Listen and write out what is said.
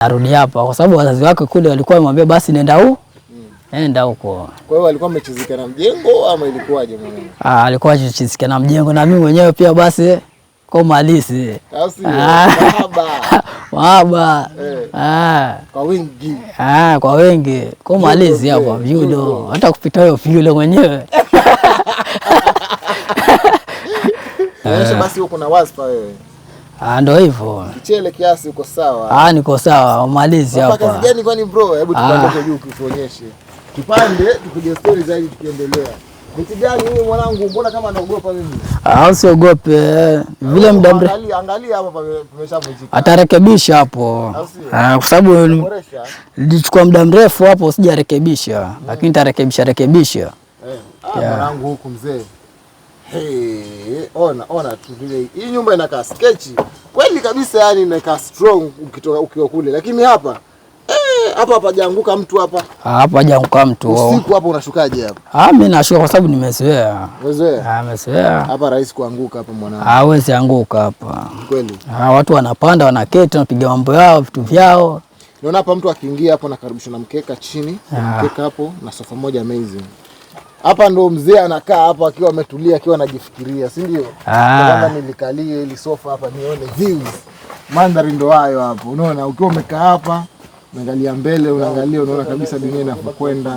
arudi hapa kwa sababu wazazi wake kule walikuwa wamwambia basi nenda huko. Nenda huko. Kwa hiyo alikuwa amechizika na mjengo ama ilikuwaje mwanangu? Alikuwa amechizika na mjengo na mimi mwenyewe pia basi kwa malisi. Baba. Kwa wengi. Kwa wengi. Kwa malisi hapa vyudo. Hata kupita hiyo vyudo mwenyewe. Yaani basi uko na waspa wewe. Ndio hivyo. Kichele kiasi uko sawa. Niko sawa, malizi hapa. Kazi gani kwani bro? Hebu tupande kwa juu tuonyeshe. Tupande tupige story zaidi tukiendelea. Miti gani huyu mwanangu? Mbona kama anaogopa mimi? Usiogope. Vile muda mrefu. Angalia hapa pameshavunjika. Atarekebisha hapo. Kwa sababu nilichukua muda mrefu hapo sijarekebisha, lakini nitarekebisha. Mwanangu huku mzee. Ona tu vile hii nyumba inakaa sketch. Kweli kabisa, yani inakaa strong ukitoka ukiwa kule, lakini hapa hapa hapajaanguka mtu hapa. Hapa hajaanguka mtu. Usiku hapa unashukaje hapa? Mimi nashuka kwa sababu nimezoea. Umezoea? Nimezoea. Hapa rahisi kuanguka hapa mwanangu. Hawezi anguka hapa. Kweli. Watu wanapanda, wanaketi, wanapiga mambo yao, vitu vyao. Naona hapa mtu akiingia hapo nakaribishwa na mkeka chini, mkeka hapo na sofa moja amazing. Hapa ndo mzee anakaa hapa akiwa ametulia akiwa anajifikiria, si ndio? Kama nilikalie ile sofa hapa nione views. Mandhari ndo hayo hapo. Unaona ukiwa umekaa hapa, unaangalia mbele, unaangalia unaona kabisa dunia inapokwenda.